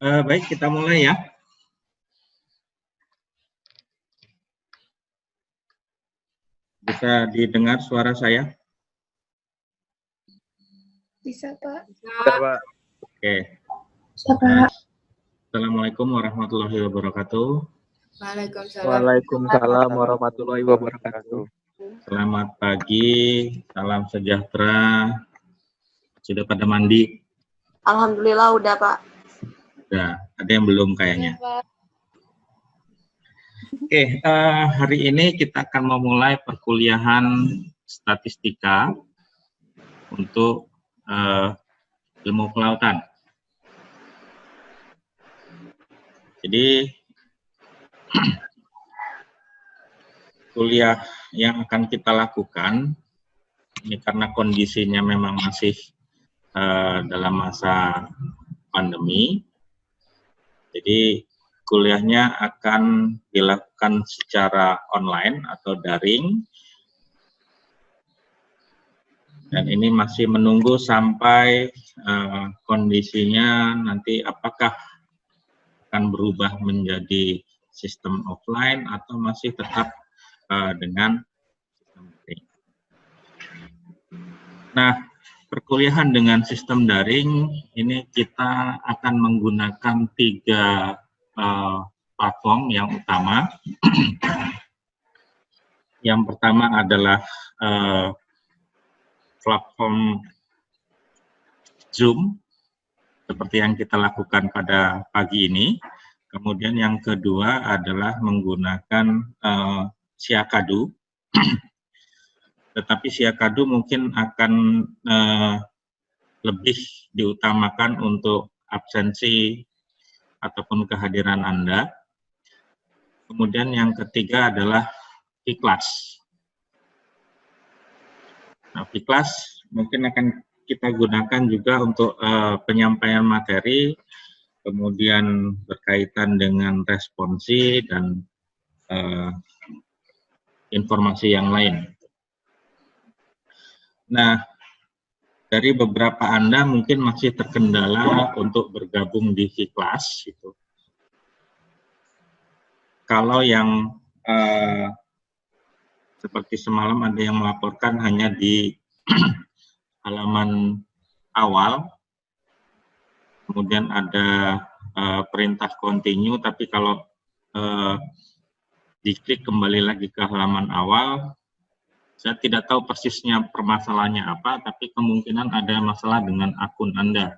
Baik, kita mulai ya. Bisa didengar suara saya? Bisa, Pak. Bisa, Pak. Oke. Bisa, Pak. Assalamualaikum warahmatullahi wabarakatuh. Waalaikumsalam warahmatullahi wabarakatuh. Selamat pagi, salam sejahtera. Sudah pada mandi? Alhamdulillah udah, Pak. Udah, ada yang belum kayaknya. Oke, hari ini kita akan memulai perkuliahan statistika untuk ilmu kelautan. Jadi, kuliah yang akan kita lakukan, ini karena kondisinya memang masih dalam masa pandemi, jadi kuliahnya akan dilakukan secara online atau daring, dan ini masih menunggu sampai kondisinya nanti apakah akan berubah menjadi sistem offline atau masih tetap dengan sistem daring. Nah, perkuliahan dengan sistem daring ini kita akan menggunakan 3 platform yang utama. Yang pertama adalah platform Zoom, seperti yang kita lakukan pada pagi ini. Kemudian yang kedua adalah menggunakan Siakadu. Tetapi Siakadu mungkin akan lebih diutamakan untuk absensi ataupun kehadiran Anda. Kemudian yang ketiga adalah Vclass. Nah, Vclass mungkin akan kita gunakan juga untuk penyampaian materi, kemudian berkaitan dengan responsi dan informasi yang lain. Nah, dari beberapa Anda mungkin masih terkendala untuk bergabung di Vclass. Gitu. Kalau yang seperti semalam ada yang melaporkan hanya di halaman awal, kemudian ada perintah continue, tapi kalau diklik kembali lagi ke halaman awal, saya tidak tahu persisnya permasalahannya apa, tapi kemungkinan ada masalah dengan akun Anda.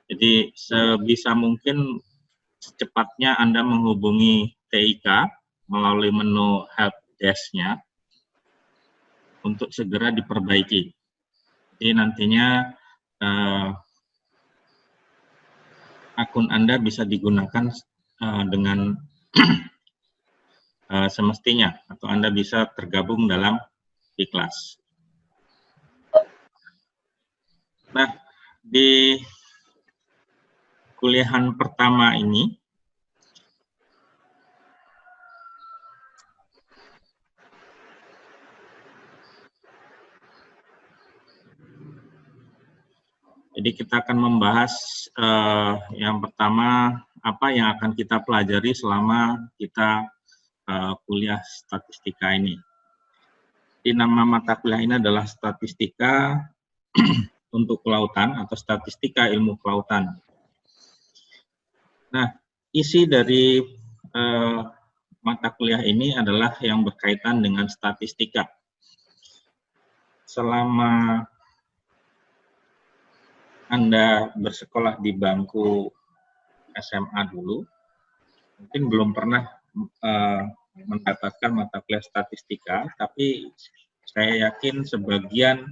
Jadi sebisa mungkin secepatnya Anda menghubungi TIK melalui menu help desk-nya untuk segera diperbaiki. Jadi nantinya akun Anda bisa digunakan dengan semestinya, atau Anda bisa tergabung dalam Vclass. Nah, di kuliahan pertama ini, jadi kita akan membahas yang pertama, apa yang akan kita pelajari selama kita kuliah statistika ini. Di nama mata kuliah ini adalah statistika untuk kelautan atau statistika ilmu kelautan. Nah, isi dari mata kuliah ini adalah yang berkaitan dengan statistika. Selama Anda bersekolah di bangku SMA dulu, mungkin belum pernah mendapatkan mata kuliah statistika, tapi saya yakin sebagian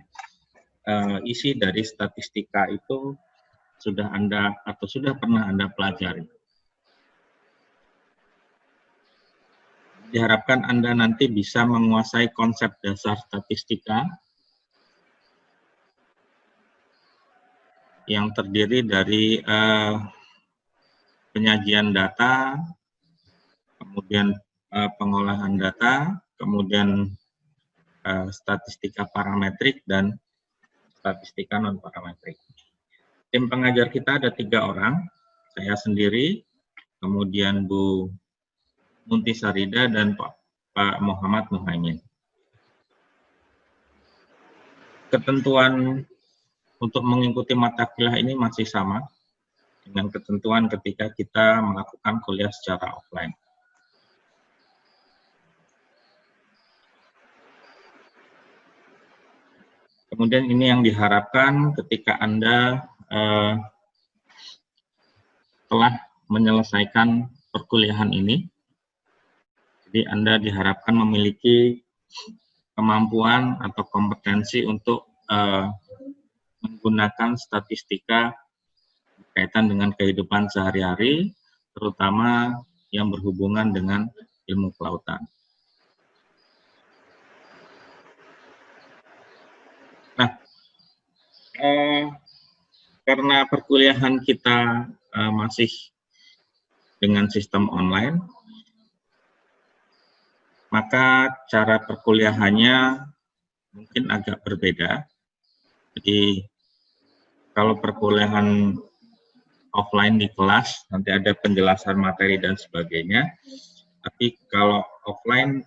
isi dari statistika itu sudah Anda atau sudah pernah Anda pelajari. Diharapkan Anda nanti bisa menguasai konsep dasar statistika yang terdiri dari penyajian data, kemudian pengolahan data, kemudian statistika parametrik, dan statistika non-parametrik. Tim pengajar kita ada 3 orang. saya sendiri, kemudian Bu Munti Sarida, dan Pak Muhammad Muhaimin. Ketentuan untuk mengikuti mata kuliah ini masih sama dengan ketentuan ketika kita melakukan kuliah secara offline. Kemudian ini yang diharapkan ketika Anda telah menyelesaikan perkuliahan ini. Jadi Anda diharapkan memiliki kemampuan atau kompetensi untuk menggunakan statistika berkaitan dengan kehidupan sehari-hari, terutama yang berhubungan dengan ilmu kelautan. Nah, karena perkuliahan kita masih dengan sistem online, maka cara perkuliahannya mungkin agak berbeda. Jadi, kalau perkuliahan offline di kelas, nanti ada penjelasan materi dan sebagainya. Tapi kalau offline,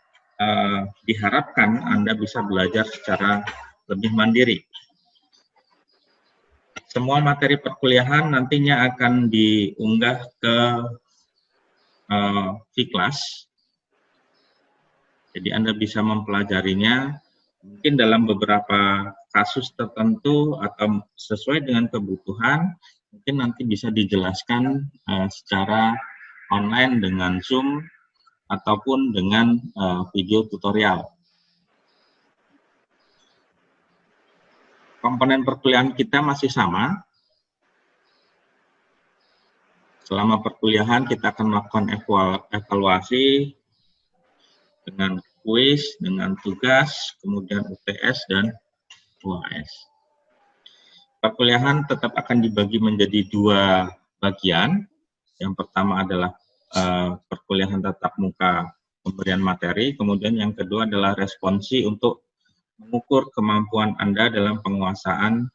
diharapkan Anda bisa belajar secara lebih mandiri. Semua materi perkuliahan nantinya akan diunggah ke Vclass. Jadi Anda bisa mempelajarinya, mungkin dalam beberapa kasus tertentu atau sesuai dengan kebutuhan, mungkin nanti bisa dijelaskan secara online dengan Zoom ataupun dengan video tutorial. Komponen perkuliahan kita masih sama. Selama perkuliahan kita akan melakukan evaluasi dengan kuis, dengan tugas, kemudian UTS dan UAS. Perkuliahan tetap akan dibagi menjadi 2 bagian. Yang pertama adalah perkuliahan tatap muka pemberian materi, kemudian yang kedua adalah responsi untuk mengukur kemampuan Anda dalam penguasaan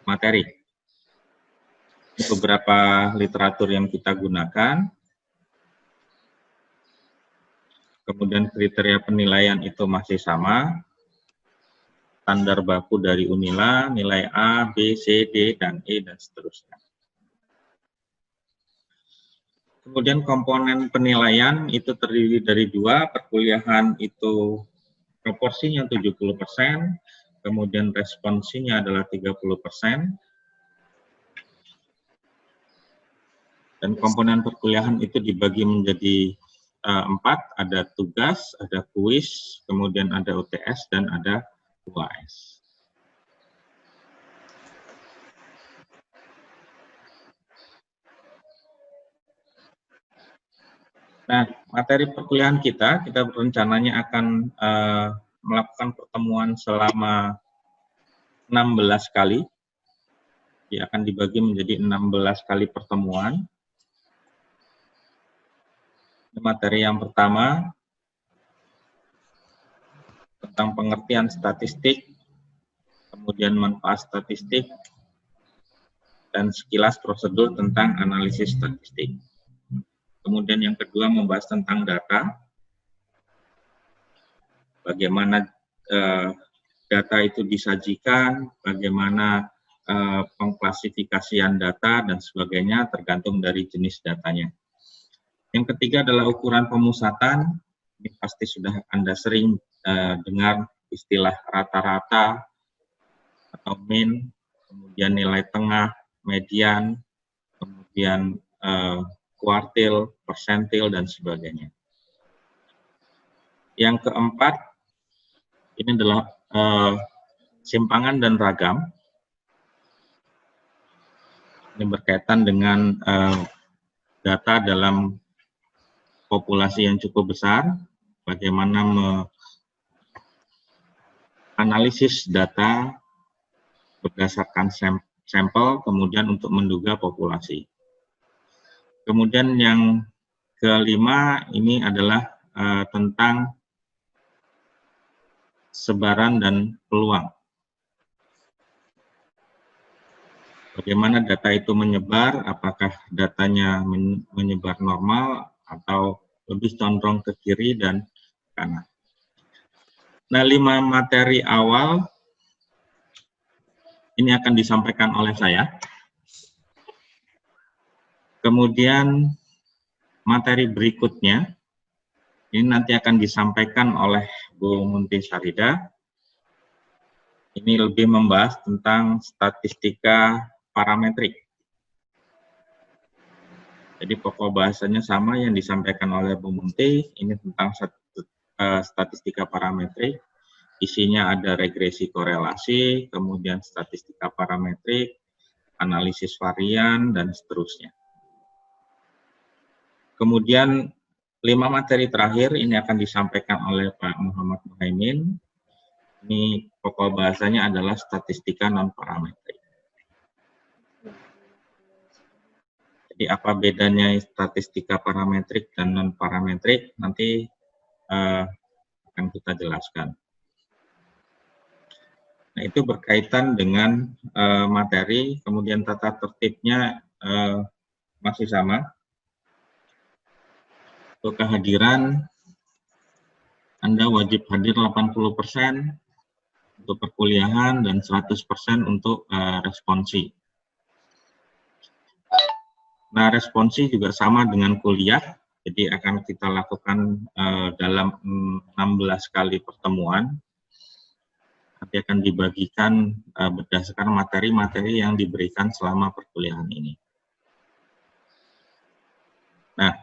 materi. Beberapa literatur yang kita gunakan. Kemudian kriteria penilaian itu masih sama. Standar baku dari Unila, nilai A, B, C, D, dan E, dan seterusnya. Kemudian komponen penilaian itu terdiri dari 2, perkuliahan itu proporsinya 70%, kemudian responsinya adalah 30%, dan komponen perkuliahan itu dibagi menjadi 4, ada tugas, ada kuis, kemudian ada UTS, dan ada UAS. Nah, materi perkuliahan kita rencananya akan melakukan pertemuan selama 16 kali. Ya, akan dibagi menjadi 16 kali pertemuan. Materi yang pertama tentang pengertian statistik, kemudian manfaat statistik, dan sekilas prosedur tentang analisis statistik. Kemudian yang kedua membahas tentang data, bagaimana data itu disajikan, bagaimana pengklasifikasian data, dan sebagainya tergantung dari jenis datanya. Yang ketiga adalah ukuran pemusatan. Ini pasti sudah Anda sering dengar istilah rata-rata atau mean, kemudian nilai tengah, median, kemudian kuartil, persentil, dan sebagainya. Yang keempat, ini adalah simpangan dan ragam. Ini berkaitan dengan data dalam populasi yang cukup besar, bagaimana menganalisis data berdasarkan sampel, kemudian untuk menduga populasi. Kemudian yang kelima ini adalah tentang sebaran dan peluang. Bagaimana data itu menyebar, apakah datanya menyebar normal atau lebih condong ke kiri dan kanan. Nah, 5 materi awal ini akan disampaikan oleh saya. Kemudian materi berikutnya ini nanti akan disampaikan oleh Bu Munti Sarida. Ini lebih membahas tentang statistika parametrik. Jadi pokok bahasanya sama yang disampaikan oleh Bu Munti, ini tentang statistika parametrik. Isinya ada regresi korelasi, kemudian statistika parametrik, analisis varian, dan seterusnya. Kemudian 5 materi terakhir ini akan disampaikan oleh Pak Muhammad Muhaimin. Ini pokok bahasanya adalah statistika non-parametrik. Jadi apa bedanya statistika parametrik dan non-parametrik, nanti akan kita jelaskan. Nah, itu berkaitan dengan materi, kemudian tata tertibnya masih sama. Untuk kehadiran, Anda wajib hadir 80% untuk perkuliahan dan 100% untuk responsi. Nah, responsi juga sama dengan kuliah, jadi akan kita lakukan dalam 16 kali pertemuan. Nanti akan dibagikan berdasarkan materi-materi yang diberikan selama perkuliahan ini. Nah,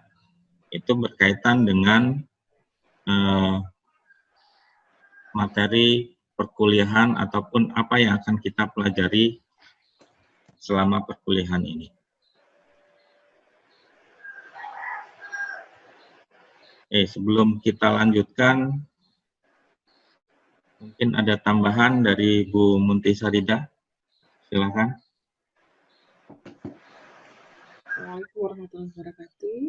itu berkaitan dengan materi perkuliahan ataupun apa yang akan kita pelajari selama perkuliahan ini. Sebelum kita lanjutkan, mungkin ada tambahan dari Bu Munti Sarida. Silakan. Assalamualaikum warahmatullahi wabarakatuh.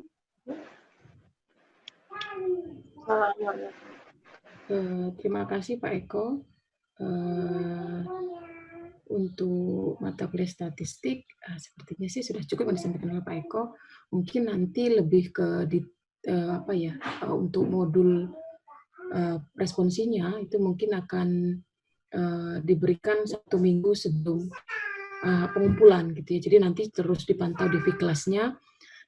Terima kasih Pak Eko untuk mata kuliah statistik. Sepertinya sih sudah cukup yang disampaikan oleh Pak Eko. Mungkin nanti lebih ke untuk modul responsinya itu mungkin akan diberikan 1 minggu sebelum pengumpulan gitu ya. Jadi nanti terus dipantau di kelasnya.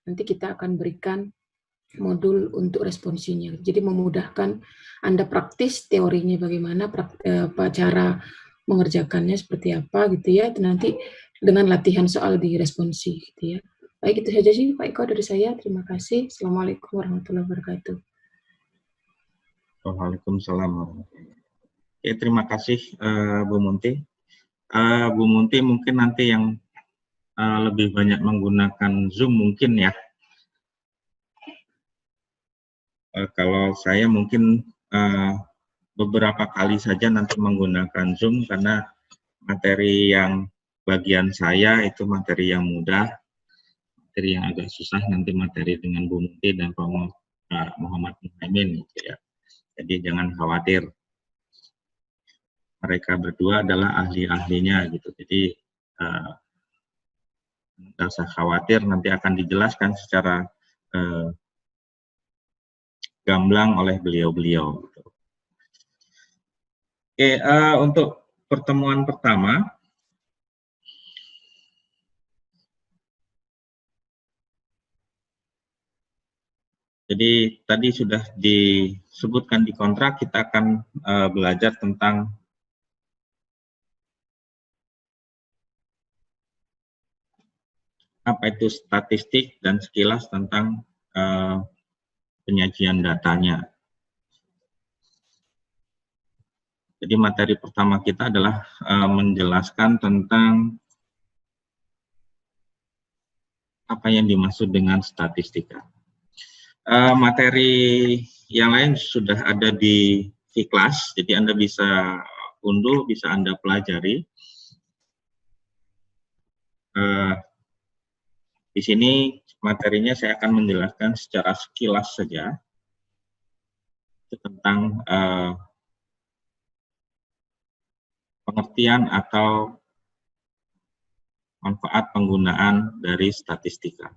Nanti kita akan berikan modul untuk responsinya. Jadi memudahkan Anda praktis teorinya bagaimana, cara mengerjakannya seperti apa gitu ya. Nanti dengan latihan soal di responsi gitu ya. Baik, itu saja sih Pak Eko dari saya. Terima kasih. Assalamualaikum warahmatullahi wabarakatuh. Waalaikumsalam. Terima kasih Bu Munti. Bu Munti mungkin nanti yang lebih banyak menggunakan Zoom mungkin ya. Kalau saya mungkin beberapa kali saja nanti menggunakan Zoom karena materi yang bagian saya itu materi yang mudah, materi yang agak susah nanti materi dengan Bu Munti dan Pak Muhammad Muhaimin gitu ya. Jadi jangan khawatir. Mereka berdua adalah ahli-ahlinya gitu. Jadi tidak usah khawatir, nanti akan dijelaskan secara gamblang oleh beliau-beliau. Oke, untuk pertemuan pertama, jadi tadi sudah disebutkan di kontrak, kita akan belajar tentang apa itu statistik dan sekilas tentang penyajian datanya. Jadi materi pertama kita adalah menjelaskan tentang apa yang dimaksud dengan statistika. Materi yang lain sudah ada di Vkelas, jadi Anda bisa unduh, bisa Anda pelajari. Di sini materinya saya akan menjelaskan secara sekilas saja tentang pengertian atau manfaat penggunaan dari statistika.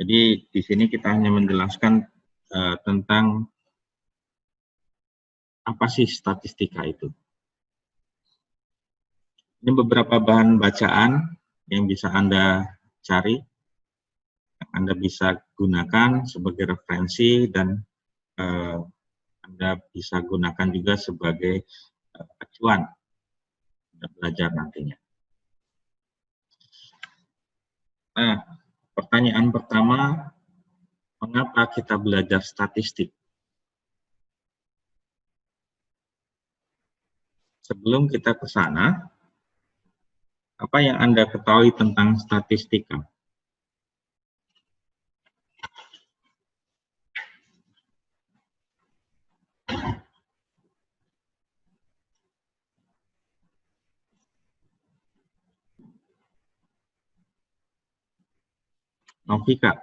Jadi di sini kita hanya menjelaskan tentang apa sih statistika itu. Ini beberapa bahan bacaan yang bisa Anda cari, yang Anda bisa gunakan sebagai referensi, dan Anda bisa gunakan juga sebagai acuan untuk belajar nantinya. Nah, pertanyaan pertama, mengapa kita belajar statistik? Sebelum kita ke sana, apa yang Anda ketahui tentang statistika? Novika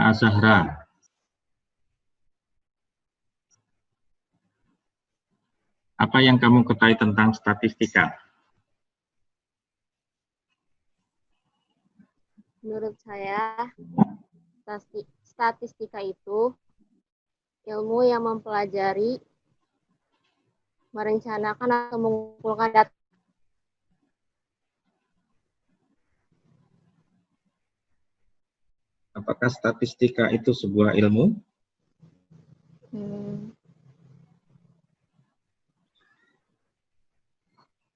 Azahra. Apa yang kamu ketahui tentang statistika? Menurut saya, statistika itu ilmu yang mempelajari, merencanakan atau mengumpulkan data. Apakah statistika itu sebuah ilmu?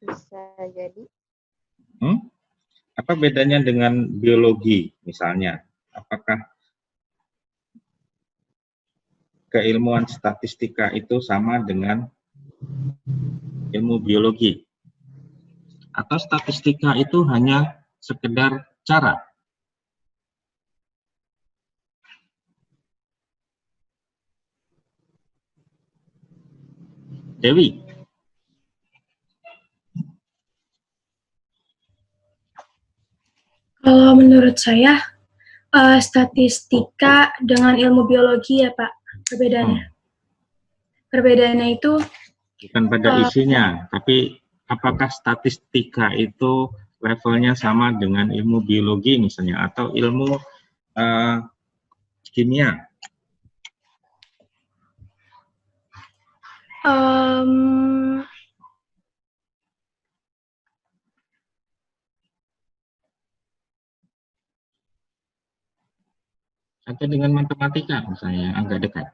Bisa jadi. Apa bedanya dengan biologi misalnya? Apakah keilmuan statistika itu sama dengan ilmu biologi? Atau statistika itu hanya sekedar cara? Dewi? Kalau menurut saya, statistika dengan ilmu biologi ya Pak, perbedaannya. Perbedaannya itu bukan pada isinya, tapi apakah statistika itu levelnya sama dengan ilmu biologi misalnya, atau ilmu kimia? Atau dengan matematika misalnya, yang agak dekat.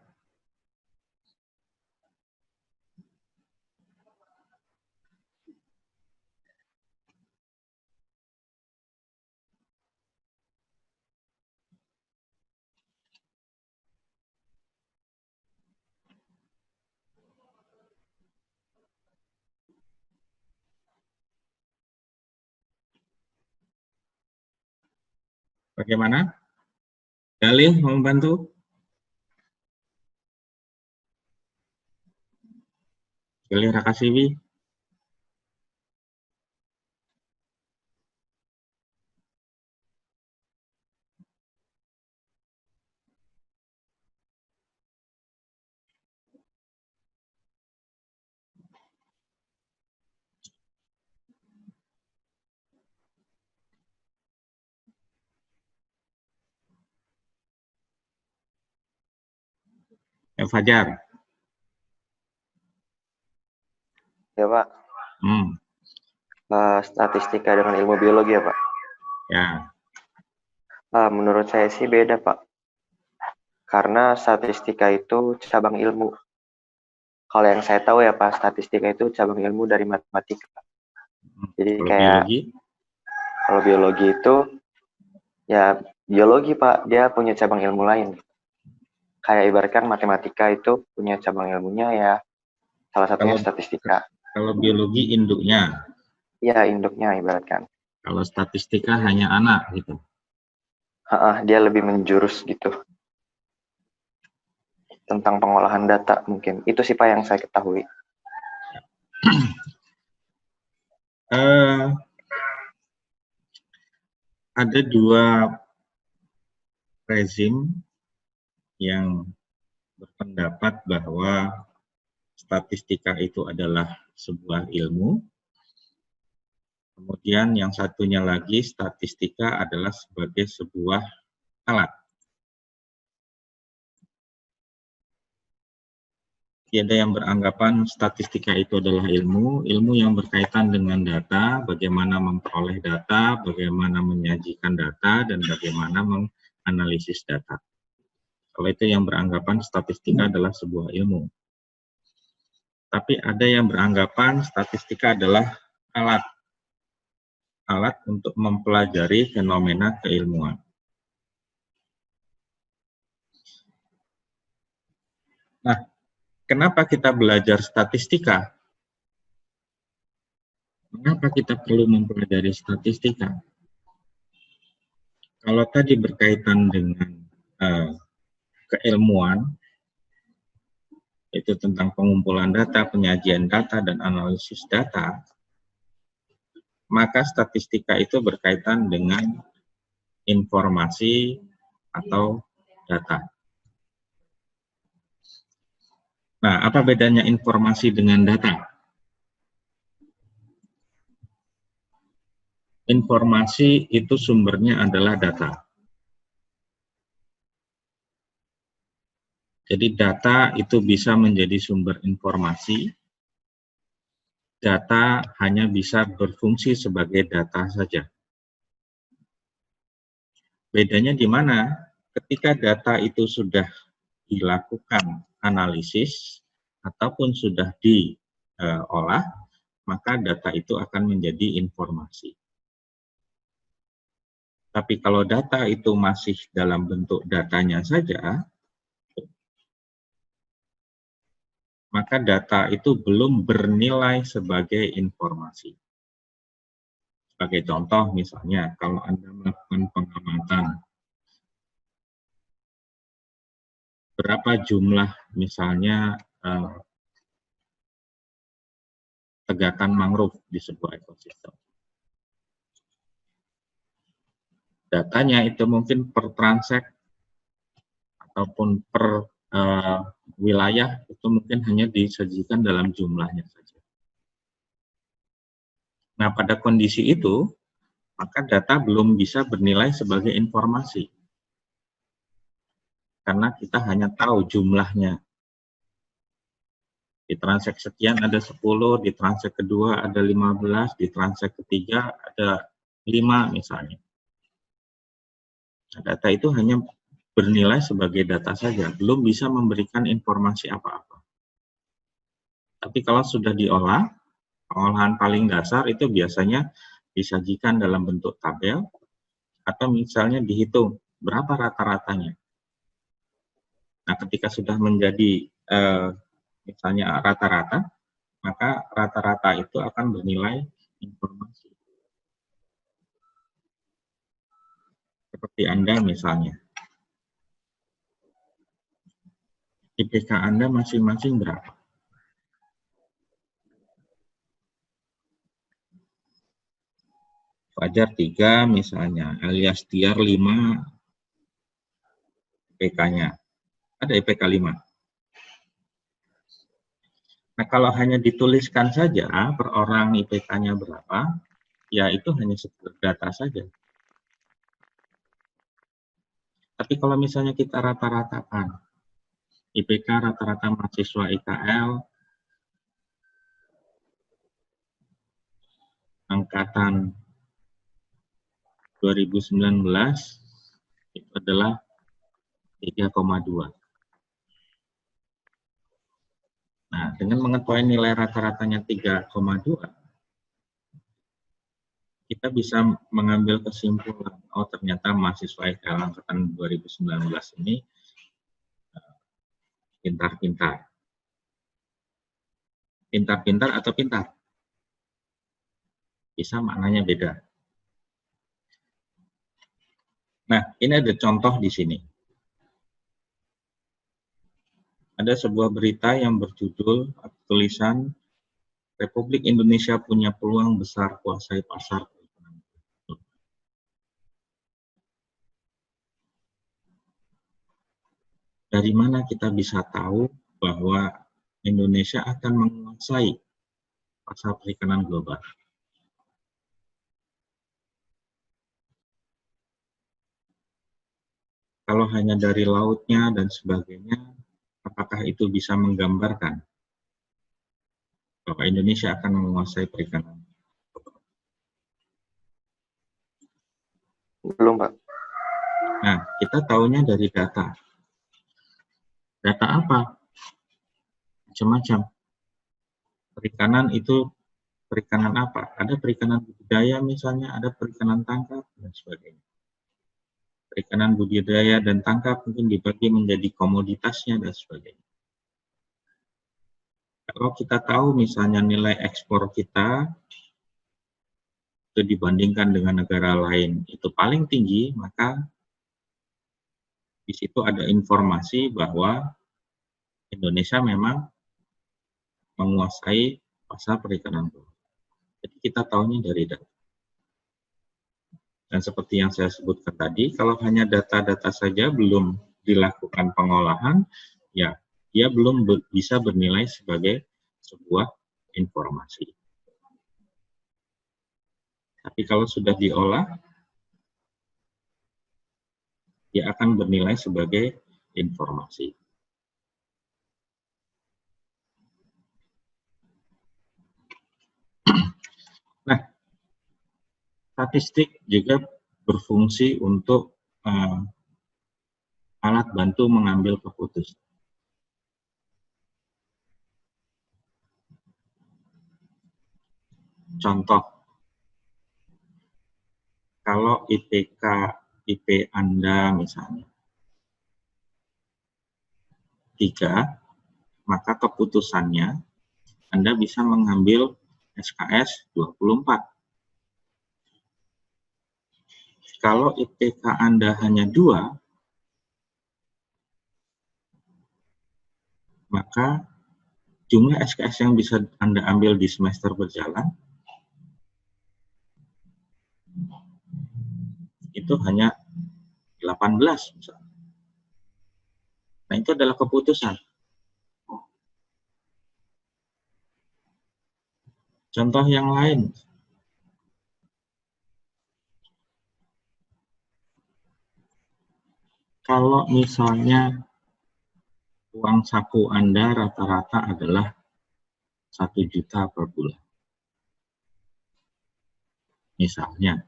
Bagaimana? Dalil mau membantu? Dalil Rakasiwi? Ya, Fajar. Ya Pak. Statistika dengan ilmu biologi ya Pak? Ya. Menurut saya sih beda Pak. Karena statistika itu cabang ilmu. Kalau yang saya tahu ya Pak, statistika itu cabang ilmu dari matematika. Jadi Kalau kayak biologi? Kalau biologi itu ya biologi Pak, dia punya cabang ilmu lain. Kayak ibaratkan matematika itu punya cabang ilmunya ya, salah satunya statistika. Kalau biologi induknya? Iya, induknya ibaratkan. Kalau statistika hanya anak gitu? Dia lebih menjurus gitu. Tentang pengolahan data mungkin. Itu sih Pak yang saya ketahui. Ada dua rezim yang berpendapat bahwa statistika itu adalah sebuah ilmu. Kemudian yang satunya lagi, statistika adalah sebagai sebuah alat. Ada yang beranggapan statistika itu adalah ilmu yang berkaitan dengan data, bagaimana memperoleh data, bagaimana menyajikan data, dan bagaimana menganalisis data. Kalau itu yang beranggapan statistika adalah sebuah ilmu. Tapi ada yang beranggapan statistika adalah alat. Alat untuk mempelajari fenomena keilmuan. Nah, kenapa kita belajar statistika? Mengapa kita perlu mempelajari statistika? Kalau tadi berkaitan dengan keilmuan, itu tentang pengumpulan data, penyajian data, dan analisis data, maka statistika itu berkaitan dengan informasi atau data. Nah, apa bedanya informasi dengan data? Informasi itu sumbernya adalah data. Jadi data itu bisa menjadi sumber informasi. Data hanya bisa berfungsi sebagai data saja. Bedanya di mana? Ketika data itu sudah dilakukan analisis ataupun sudah diolah, maka data itu akan menjadi informasi. Tapi kalau data itu masih dalam bentuk datanya saja, maka data itu belum bernilai sebagai informasi. Sebagai contoh misalnya, kalau Anda melakukan pengamatan, berapa jumlah misalnya tegakan mangrove di sebuah ekosistem. Datanya itu mungkin per transek ataupun per wilayah itu mungkin hanya disajikan dalam jumlahnya saja. Nah, pada kondisi itu, maka data belum bisa bernilai sebagai informasi. Karena kita hanya tahu jumlahnya. Di transek sekian ada 10, di transek kedua ada 15, di transek ketiga ada 5 misalnya. Nah, data itu hanya bernilai sebagai data saja, belum bisa memberikan informasi apa-apa. Tapi kalau sudah diolah, pengolahan paling dasar itu biasanya disajikan dalam bentuk tabel, atau misalnya dihitung berapa rata-ratanya. Nah, ketika sudah menjadi misalnya rata-rata, maka rata-rata itu akan bernilai informasi. Seperti Anda misalnya. IPK Anda masing-masing berapa? Fajar 3 misalnya, alias Tiar 5 IPK-nya. Ada IPK 5. Nah, kalau hanya dituliskan saja per orang IPK-nya berapa, ya itu hanya sekedar data saja. Tapi kalau misalnya kita rata-ratakan, IPK rata-rata mahasiswa IKL angkatan 2019 itu adalah 3,2. Nah, dengan mengetahui nilai rata-ratanya 3,2, kita bisa mengambil kesimpulan, oh ternyata mahasiswa IKL angkatan 2019 ini pintar-pintar. Pintar-pintar atau pintar? Bisa maknanya beda. Nah, ini ada contoh di sini. Ada sebuah berita yang berjudul tulisan Republik Indonesia punya peluang besar kuasai pasar. Dari mana kita bisa tahu bahwa Indonesia akan menguasai pasar perikanan global? Kalau hanya dari lautnya dan sebagainya, apakah itu bisa menggambarkan bahwa Indonesia akan menguasai perikanan? Belum, Pak. Nah, kita tahunya dari data. Data apa? Macam-macam. Perikanan itu perikanan apa? Ada perikanan budidaya misalnya, ada perikanan tangkap, dan sebagainya. Perikanan budidaya dan tangkap mungkin dibagi menjadi komoditasnya, dan sebagainya. Kalau kita tahu misalnya nilai ekspor kita itu dibandingkan dengan negara lain itu paling tinggi, maka di situ ada informasi bahwa Indonesia memang menguasai pasar perikanan global. Jadi kita tahunya dari data. Dan seperti yang saya sebutkan tadi, kalau hanya data-data saja belum dilakukan pengolahan, ya dia belum bisa bernilai sebagai sebuah informasi. Tapi kalau sudah diolah, dia akan bernilai sebagai informasi. Nah, statistik juga berfungsi untuk alat bantu mengambil keputusan. Contoh, kalau IP Anda misalnya 3, maka keputusannya Anda bisa mengambil SKS 24. Kalau IPK Anda hanya 2, maka jumlah SKS yang bisa Anda ambil di semester berjalan itu hanya 18 misalnya. Nah, itu adalah keputusan. Contoh yang lain, kalau misalnya uang saku Anda rata-rata adalah 1 juta per bulan. Misalnya,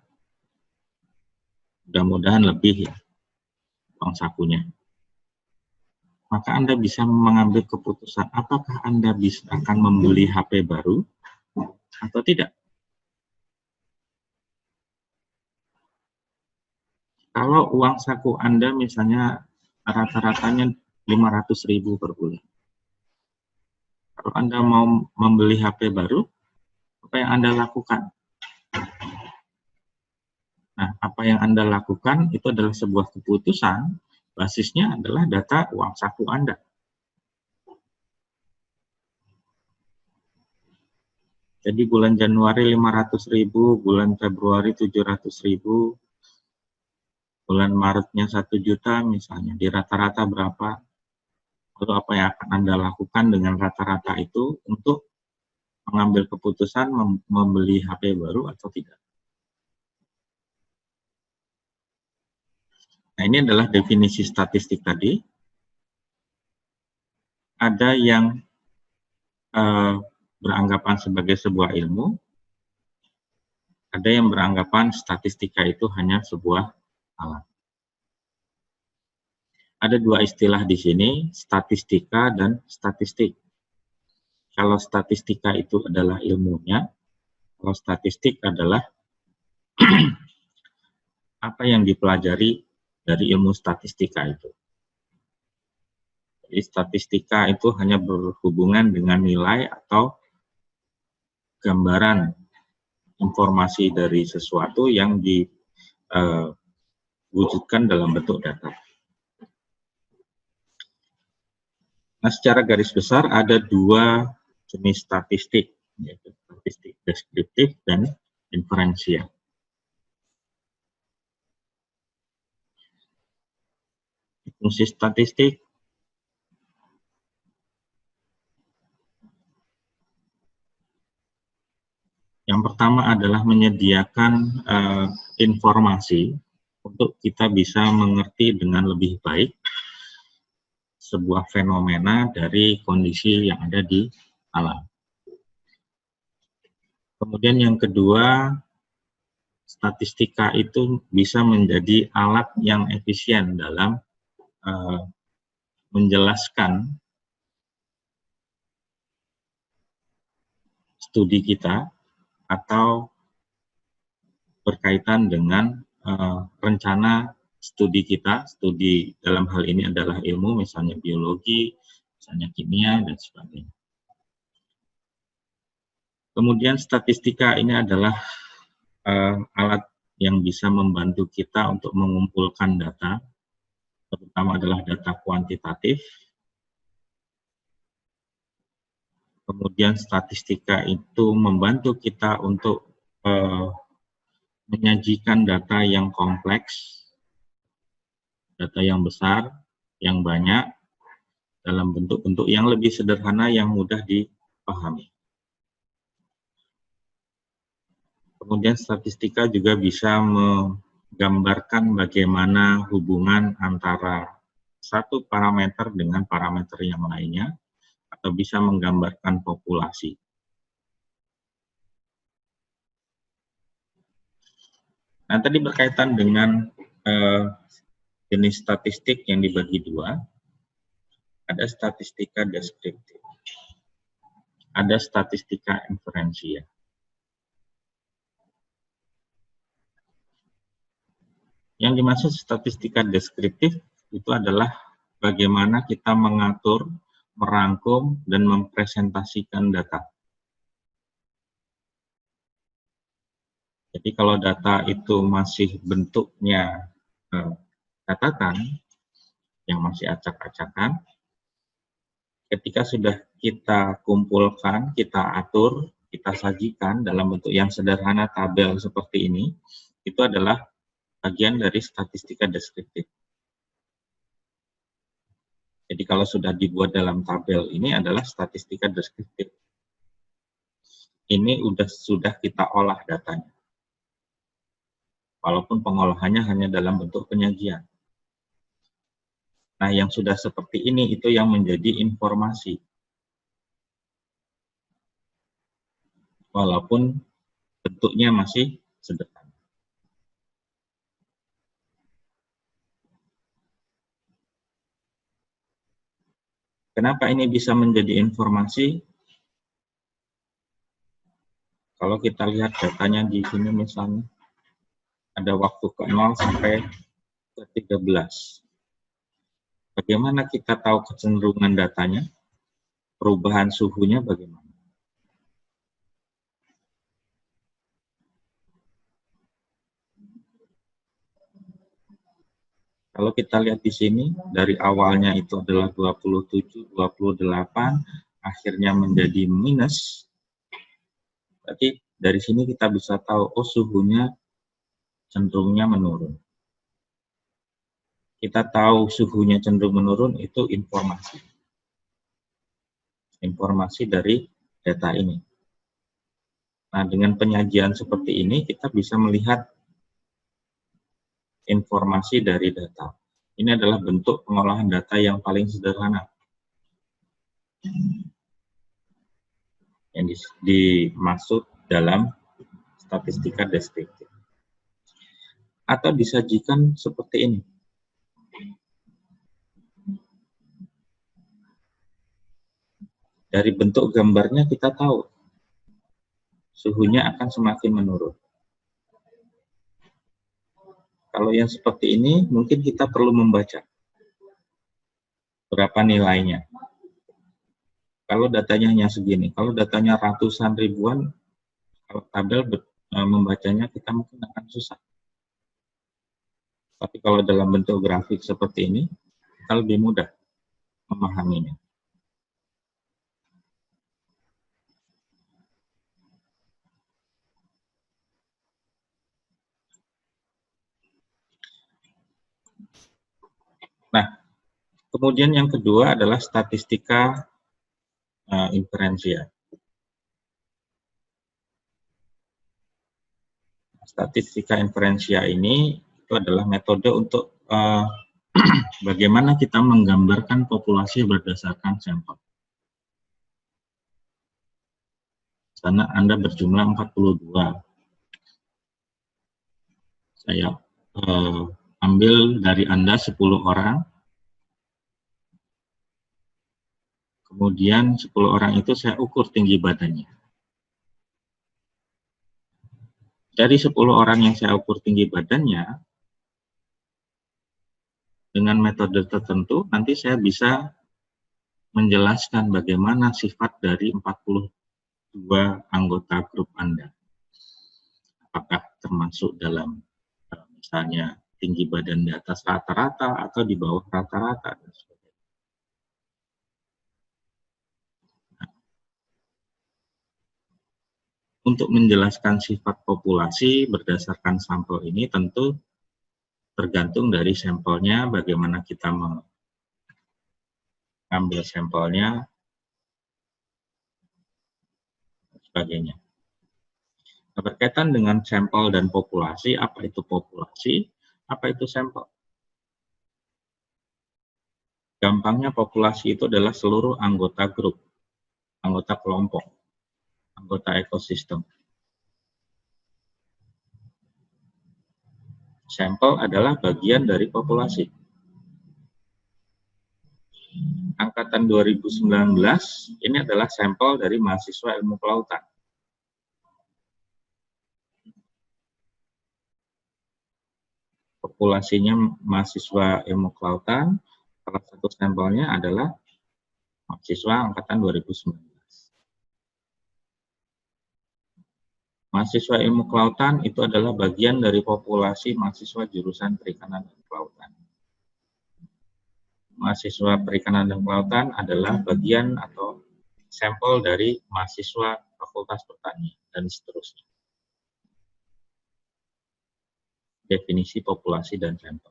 mudah-mudahan lebih ya uang sakunya. Maka Anda bisa mengambil keputusan apakah Anda akan membeli HP baru atau tidak. Kalau uang saku Anda misalnya rata-ratanya 500.000 per bulan. Kalau Anda mau membeli HP baru, apa yang Anda lakukan? Nah, apa yang Anda lakukan itu adalah sebuah keputusan, basisnya adalah data uang saku Anda. Jadi bulan Januari 500.000, bulan Februari 700.000, bulan Maretnya 1 juta misalnya, di rata-rata berapa? Lalu apa yang akan Anda lakukan dengan rata-rata itu untuk mengambil keputusan membeli HP baru atau tidak? Nah, ini adalah definisi statistik tadi. Ada yang beranggapan sebagai sebuah ilmu, ada yang beranggapan statistika itu hanya sebuah alat. Ada 2 istilah di sini, statistika dan statistik. Kalau statistika itu adalah ilmunya, kalau statistik adalah apa yang dipelajari dari ilmu statistika itu. Jadi statistika itu hanya berhubungan dengan nilai atau gambaran informasi dari sesuatu yang diwujudkan dalam bentuk data. Nah, secara garis besar ada 2 jenis statistik, yaitu statistik deskriptif dan inferensial. Fungsi statistik pertama adalah menyediakan informasi untuk kita bisa mengerti dengan lebih baik sebuah fenomena dari kondisi yang ada di alam. Kemudian yang kedua, statistika itu bisa menjadi alat yang efisien dalam menjelaskan studi kita atau berkaitan dengan rencana studi kita. Studi dalam hal ini adalah ilmu, misalnya biologi, misalnya kimia, dan sebagainya. Kemudian statistika ini adalah alat yang bisa membantu kita untuk mengumpulkan data, terutama adalah data kuantitatif. Kemudian statistika itu membantu kita untuk menyajikan data yang kompleks, data yang besar, yang banyak, dalam bentuk-bentuk yang lebih sederhana yang mudah dipahami. Kemudian statistika juga bisa menggambarkan bagaimana hubungan antara satu parameter dengan parameter yang lainnya, atau bisa menggambarkan populasi. Nah, tadi berkaitan dengan jenis statistik yang dibagi dua. Ada statistika deskriptif, ada statistika inferensial. Yang dimaksud statistika deskriptif itu adalah bagaimana kita mengatur, merangkum, dan mempresentasikan data. Jadi kalau data itu masih bentuknya catatan, yang masih acak-acakan, ketika sudah kita kumpulkan, kita atur, kita sajikan dalam bentuk yang sederhana tabel seperti ini, itu adalah bagian dari statistika deskriptif. Jadi kalau sudah dibuat dalam tabel ini adalah statistika deskriptif. Ini sudah kita olah datanya. Walaupun pengolahannya hanya dalam bentuk penyajian. Nah, yang sudah seperti ini itu yang menjadi informasi. Walaupun bentuknya masih sederhana. Kenapa ini bisa menjadi informasi? Kalau kita lihat datanya di sini misalnya, ada waktu ke 0 sampai ke 13. Bagaimana kita tahu kecenderungan datanya? Perubahan suhunya bagaimana? Kalau kita lihat di sini, dari awalnya itu adalah 27, 28, akhirnya menjadi minus. Berarti dari sini kita bisa tahu, oh suhunya cenderungnya menurun. Kita tahu suhunya cenderung menurun, itu informasi. Informasi dari data ini. Nah, dengan penyajian seperti ini, kita bisa melihat informasi dari data. Ini adalah bentuk pengolahan data yang paling sederhana. Yang dimaksud dalam statistika deskriptif. Atau disajikan seperti ini. Dari bentuk gambarnya kita tahu suhunya akan semakin menurun. Kalau yang seperti ini, mungkin kita perlu membaca berapa nilainya. Kalau datanya hanya segini, kalau datanya ratusan ribuan, kalau tabel membacanya kita mungkin akan susah. Tapi kalau dalam bentuk grafik seperti ini, kita lebih mudah memahaminya. Nah, kemudian yang kedua adalah statistika inferensial. Statistika inferensia ini itu adalah metode untuk bagaimana kita menggambarkan populasi berdasarkan sampel. Karena Anda berjumlah 42. Saya ambil dari Anda 10 orang. Kemudian 10 orang itu saya ukur tinggi badannya. Dari 10 orang yang saya ukur tinggi badannya, dengan metode tertentu, nanti saya bisa menjelaskan bagaimana sifat dari 42 anggota grup Anda. Apakah termasuk dalam misalnya tinggi badan di atas rata-rata atau di bawah rata-rata. Untuk menjelaskan sifat populasi berdasarkan sampel ini tentu tergantung dari sampelnya, bagaimana kita mengambil sampelnya, dan sebagainya. Nah, berkaitan dengan sampel dan populasi, apa itu populasi, apa itu sampel? Gampangnya populasi itu adalah seluruh anggota grup, anggota kelompok, anggota ekosistem. Sampel adalah bagian dari populasi. Angkatan 2019 ini adalah sampel dari mahasiswa ilmu kelautan. Populasinya mahasiswa ilmu kelautan, salah satu sampelnya adalah mahasiswa angkatan 2019. Mahasiswa ilmu kelautan itu adalah bagian dari populasi mahasiswa jurusan perikanan dan kelautan. Mahasiswa perikanan dan kelautan adalah bagian atau sampel dari mahasiswa fakultas pertanian dan seterusnya. Definisi populasi dan sampel.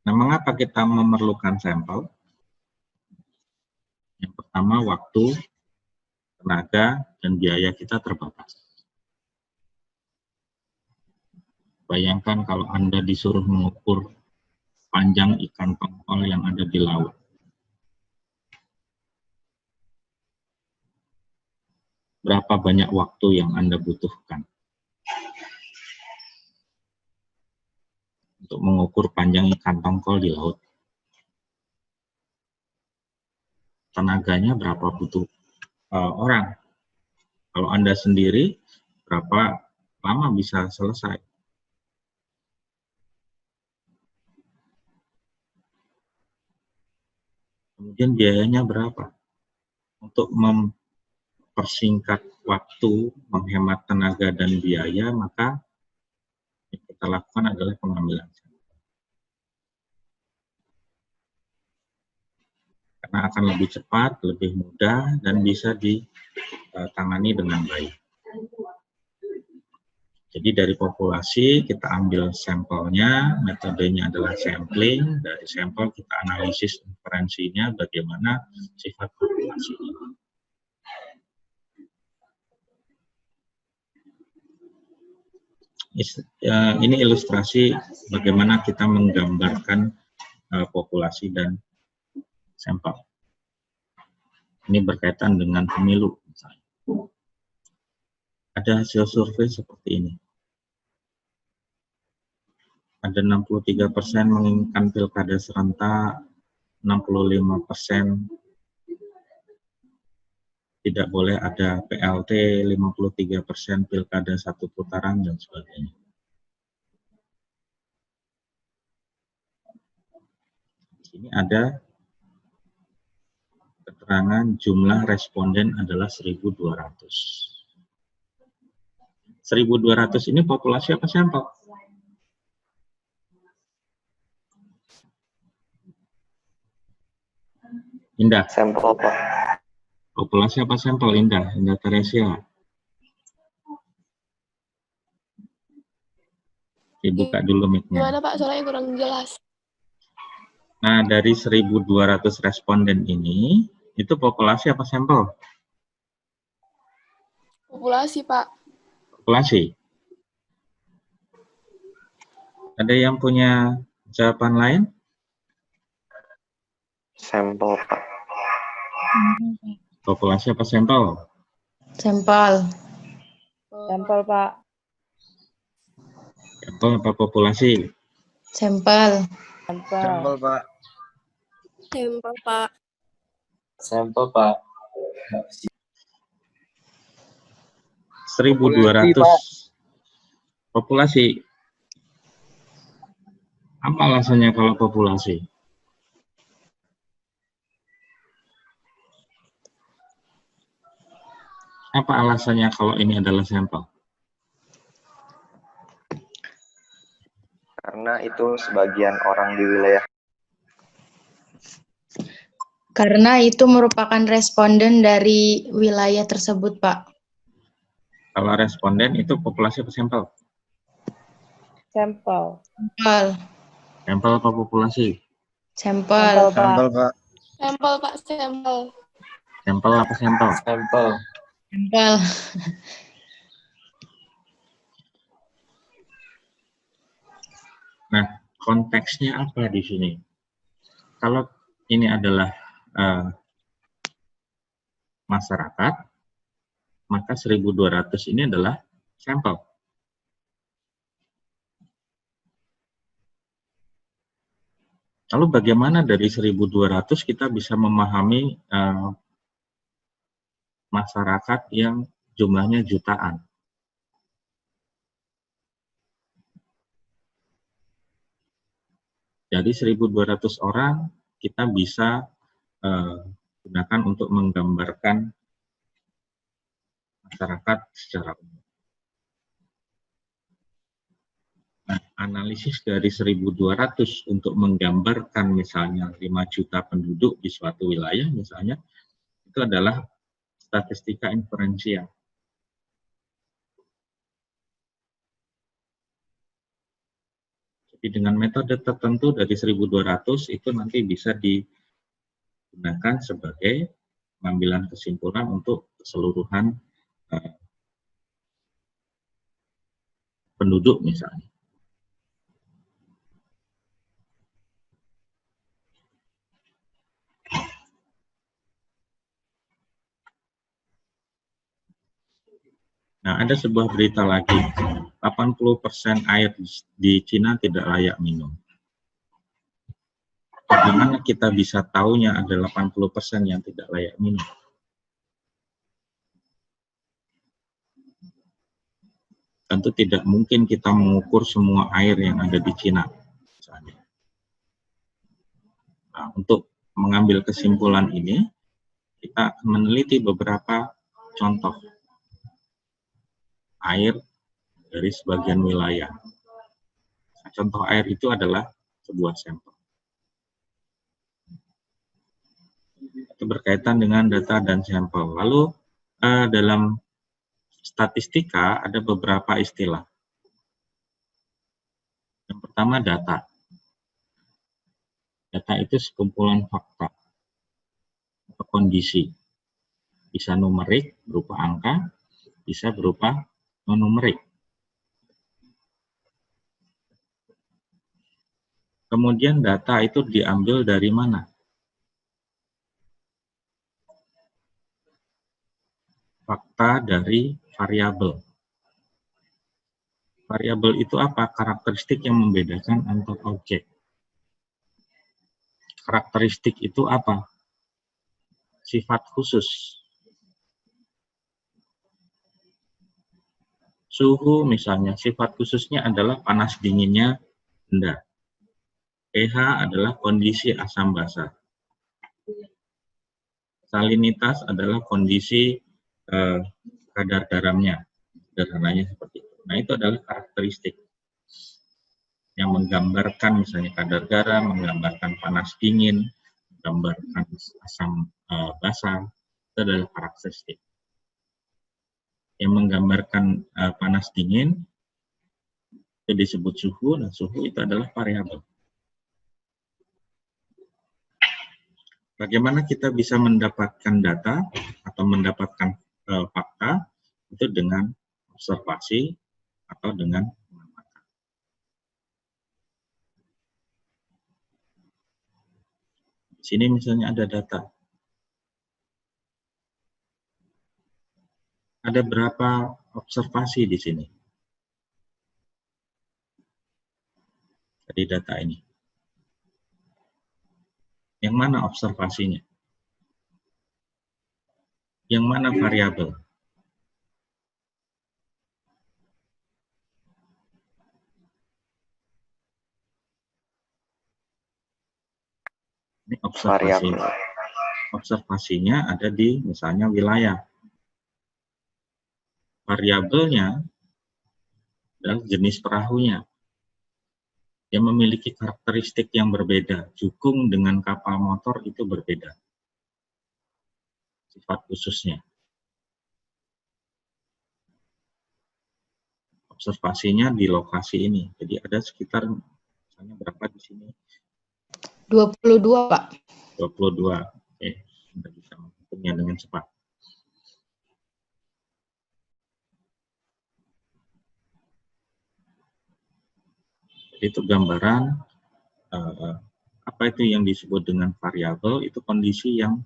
Nah, mengapa kita memerlukan sampel? Yang pertama, waktu, tenaga, dan biaya kita terbatas. Bayangkan kalau Anda disuruh mengukur panjang ikan tongkol yang ada di laut. Berapa banyak waktu yang Anda butuhkan untuk mengukur panjang ikan tongkol di laut? Tenaganya berapa butuh orang? Kalau Anda sendiri, berapa lama bisa selesai? Kemudian biayanya berapa? Untuk mempersingkat waktu, menghemat tenaga dan biaya, maka yang kita lakukan adalah pengambilan sampel. Karena akan lebih cepat, lebih mudah, dan bisa ditangani dengan baik. Jadi dari populasi kita ambil sampelnya, metodenya adalah sampling, dari sampel kita analisis inferensinya bagaimana sifat populasi ini. Ini ilustrasi bagaimana kita menggambarkan populasi dan sampel. Ini berkaitan dengan pemilu misalnya. Ada hasil survei seperti ini. Ada 63% menginginkan pilkada serentak, 65% tidak boleh ada PLT, 53% pilkada satu putaran, dan sebagainya. Ini ada keterangan jumlah responden adalah 1.200. 1.200 ini populasi apa sampel? Indah. Sampel, Pak. Populasi apa sampel, Indah? Indah Teresia. Dibuka dulu mic-nya. Gimana Pak? Soalnya kurang jelas. Nah, dari 1.200 responden ini, itu populasi apa sampel? Populasi, Pak. Populasi. Ada yang punya jawaban lain? Sampel, Pak. Populasi apa sampel? Sampel. Sampel, Pak. Sampel apa populasi? Sampel. Sampel, Pak. Sampel, Pak. Sampel, Pak. 1.200 populasi. Apa alasannya kalau populasi? Apa alasannya kalau ini adalah sampel? Karena itu sebagian orang di wilayah. Karena itu merupakan responden dari wilayah tersebut, Pak. Kalau responden itu populasi apa sampel? Sampel. Sampel. Sampel apa populasi? Sampel. Sampel, Pak. Sampel, Pak. Sampel. Sampel apa sampel? Sampel. Sampel. Nah, konteksnya apa di sini? Kalau ini adalah masyarakat, maka 1.200 ini adalah sampel. Lalu bagaimana dari 1.200 kita bisa memahami masyarakat yang jumlahnya jutaan? Jadi 1.200 orang kita bisa gunakan untuk menggambarkan masyarakat secara umum. Nah, analisis dari 1.200 untuk menggambarkan misalnya 5 juta penduduk di suatu wilayah misalnya, itu adalah statistika inferensial. Jadi dengan metode tertentu dari 1.200 itu nanti bisa digunakan sebagai pengambilan kesimpulan untuk keseluruhan penduduk misalnya. Nah, ada sebuah berita lagi, 80% air di Cina tidak layak minum. Bagaimana kita bisa tahunya ada 80% yang tidak layak minum? Tentu tidak mungkin kita mengukur semua air yang ada di Cina. Misalnya. Nah, untuk mengambil kesimpulan ini, kita akan meneliti beberapa contoh air dari sebagian wilayah. Nah, contoh air itu adalah sebuah sampel. Itu berkaitan dengan data dan sampel. Lalu dalam statistika ada beberapa istilah. Yang pertama data. Data itu sekumpulan fakta atau kondisi. Bisa numerik berupa angka, bisa berupa non-numerik. Kemudian data itu diambil dari mana? Fakta dari variabel. Variabel itu apa? Karakteristik yang membedakan antar objek. Karakteristik itu apa? Sifat khusus. Suhu misalnya, sifat khususnya adalah panas dinginnya benda. pH adalah kondisi asam basa. Salinitas adalah kondisi kadar garamnya. Sederhananya seperti itu. Nah, itu adalah karakteristik yang menggambarkan misalnya kadar garam, menggambarkan panas dingin, menggambarkan asam basa. Itu adalah karakteristik. Yang menggambarkan panas dingin itu disebut suhu, dan suhu itu adalah variabel. Bagaimana kita bisa mendapatkan data atau mendapatkan fakta itu dengan observasi atau dengan pengamatan. Di sini misalnya ada data. Ada berapa observasi di sini? Dari data ini. Yang mana observasinya? Yang mana variabel? Ini observasi. Observasinya ada di misalnya wilayah. Variabelnya adalah jenis perahunya. Dia memiliki karakteristik yang berbeda. Jukung dengan kapal motor itu berbeda. Sifat khususnya. Observasinya di lokasi ini. Jadi ada sekitar misalnya berapa di sini? 22, Pak. 22. Oke, Anda bisa menghitungnya dengan cepat. Jadi itu gambaran apa itu yang disebut dengan variabel, itu kondisi yang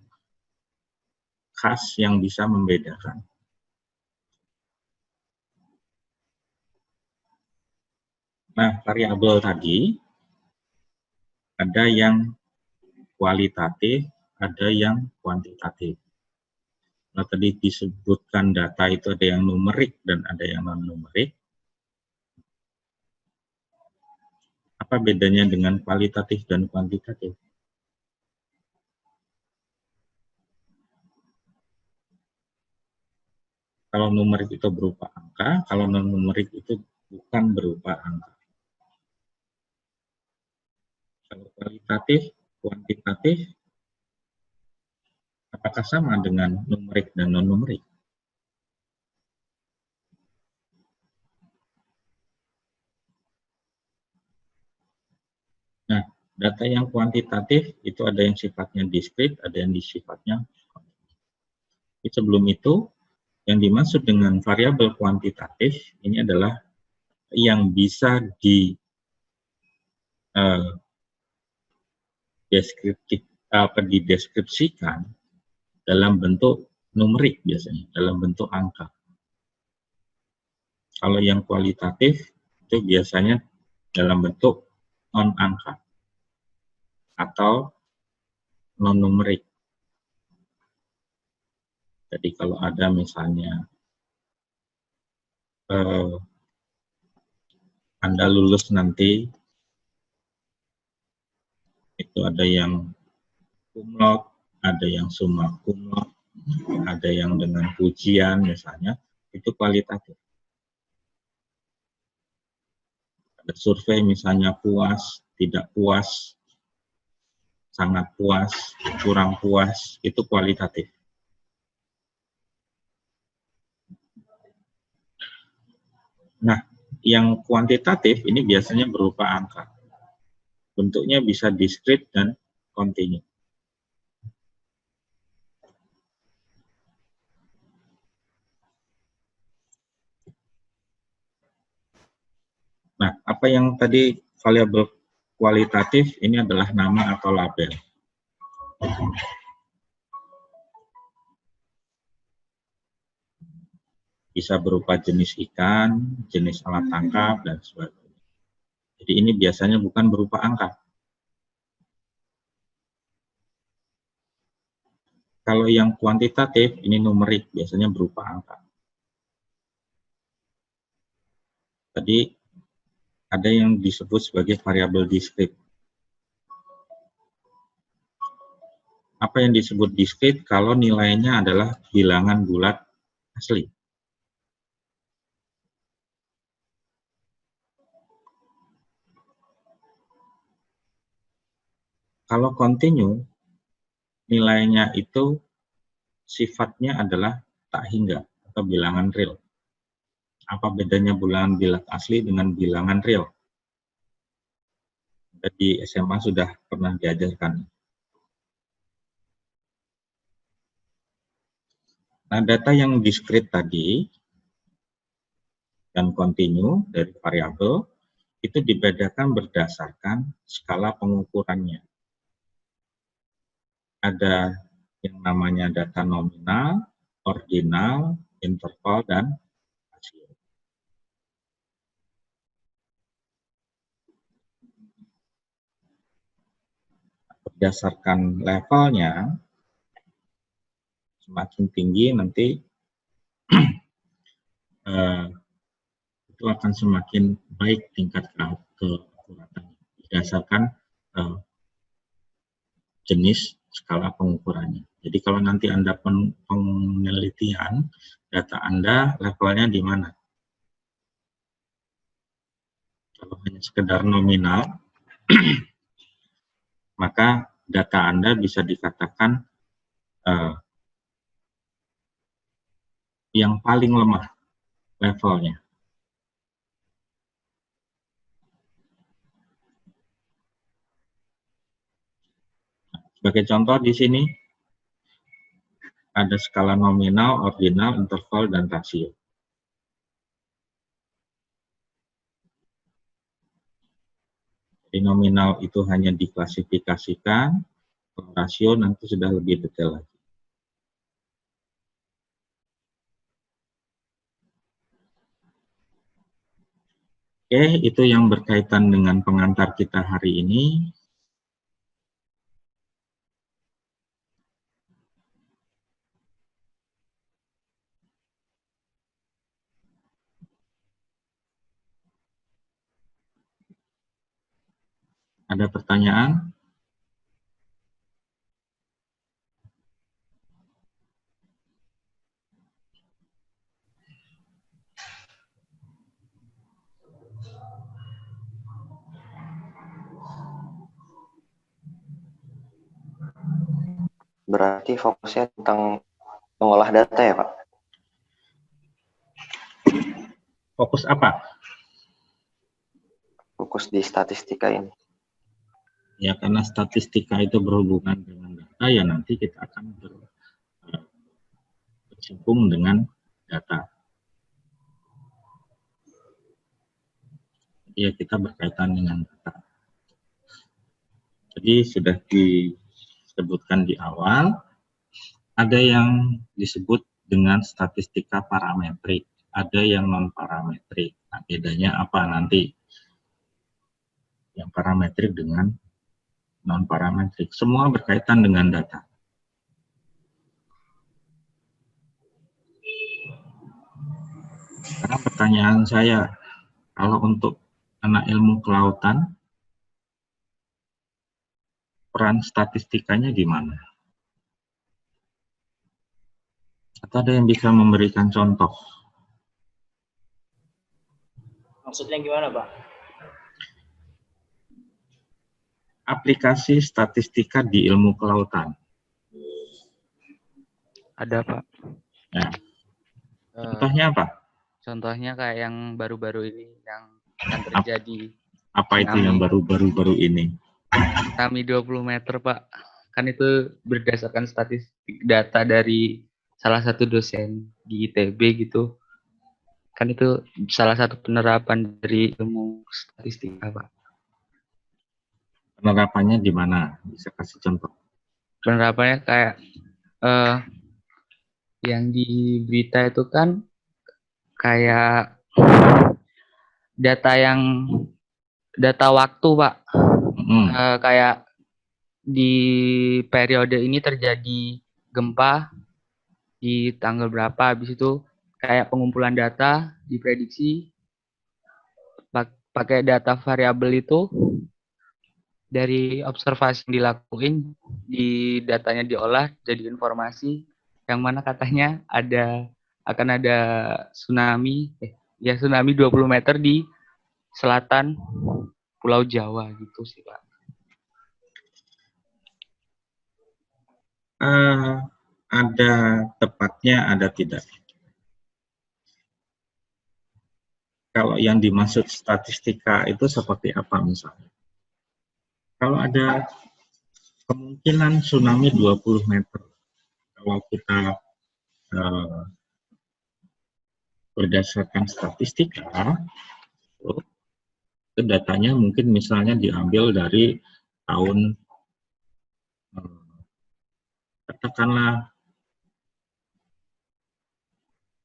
khas yang bisa membedakan. Nah, variabel tadi ada yang kualitatif, ada yang kuantitatif. Nah, tadi disebutkan data itu ada yang numerik dan ada yang non-numerik. Apa bedanya dengan kualitatif dan kuantitatif? Kalau numerik itu berupa angka, kalau non-numerik itu bukan berupa angka. Kalau kualitatif, kuantitatif, apakah sama dengan numerik dan non-numerik? Nah, data yang kuantitatif itu ada yang sifatnya diskrit, ada yang sifatnya kontinus. Sebelum itu, yang dimaksud dengan variabel kuantitatif ini adalah yang bisa dideskripsikan dalam bentuk numerik biasanya, dalam bentuk angka. Kalau yang kualitatif itu biasanya dalam bentuk non-angka atau non-numerik. Jadi kalau ada misalnya Anda lulus nanti, itu ada yang cum laude, ada yang summa cum laude, ada yang dengan pujian misalnya, itu kualitatif. Ada survei misalnya puas, tidak puas, sangat puas, kurang puas, itu kualitatif. Nah, yang kuantitatif ini biasanya berupa angka. Bentuknya bisa diskrit dan kontinu. Nah, apa yang tadi variabel kualitatif ini adalah nama atau label. Bisa berupa jenis ikan, jenis alat tangkap, dan sebagainya. Jadi ini biasanya bukan berupa angka. Kalau yang kuantitatif, ini numerik, biasanya berupa angka. Tadi ada yang disebut sebagai variabel diskrit. Apa yang disebut diskrit? Kalau nilainya adalah bilangan bulat asli. Kalau kontinu, nilainya itu sifatnya adalah tak hingga atau bilangan real. Apa bedanya bilangan bulat asli dengan bilangan real? Di SMA sudah pernah diajarkan. Nah, data yang diskrit tadi dan kontinu dari variabel itu dibedakan berdasarkan skala pengukurannya. Ada yang namanya data nominal, ordinal, interval, dan rasio. Berdasarkan levelnya, semakin tinggi nanti itu akan semakin baik tingkat keakuratan berdasarkan jenis skala pengukurannya. Jadi kalau nanti Anda penelitian, data Anda levelnya di mana? Kalau hanya sekedar nominal, maka data Anda bisa dikatakan yang paling lemah levelnya. Sebagai contoh di sini ada skala nominal, ordinal, interval, dan rasio. Jadi nominal itu hanya diklasifikasikan, rasio nanti sudah lebih detail lagi. Oke, itu yang berkaitan dengan pengantar kita hari ini. Ada pertanyaan? Berarti fokusnya tentang mengolah data ya, Pak? Fokus apa? Fokus di statistika ini. Ya, karena statistika itu berhubungan dengan data, ya nanti kita akan berhubung dengan data. Ya, kita berkaitan dengan data. Jadi sudah disebutkan di awal, ada yang disebut dengan statistika parametrik, ada yang non-parametrik. Nah, bedanya apa nanti? Yang parametrik dengan non-parametrik. Semua berkaitan dengan data. Sekarang pertanyaan saya, kalau untuk anak ilmu kelautan, peran statistikanya gimana? Atau ada yang bisa memberikan contoh? Maksudnya gimana, Pak? Aplikasi statistika di ilmu kelautan. Ada, Pak. Ya. Contohnya apa? Contohnya kayak yang baru-baru ini yang akan terjadi. Apa itu yang baru-baru ini? Tsunami 20 meter, Pak. Kan itu berdasarkan statistik data dari salah satu dosen di ITB gitu. Kan itu salah satu penerapan dari ilmu statistika, Pak. Penerapannya di mana? Bisa kasih contoh? Penerapannya kayak yang di berita itu kan kayak data waktu, Pak. Kayak di periode ini terjadi gempa di tanggal berapa, habis itu kayak pengumpulan data diprediksi pakai data variabel itu dari observasi yang dilakuin, di datanya diolah jadi informasi yang mana katanya akan ada tsunami 20 meter di selatan Pulau Jawa gitu sih, Pak. Ada tepatnya, ada tidak. Kalau yang dimaksud statistika itu seperti apa misalnya? Kalau ada kemungkinan tsunami 20 meter, kalau kita berdasarkan statistika, itu datanya mungkin misalnya diambil dari tahun katakanlah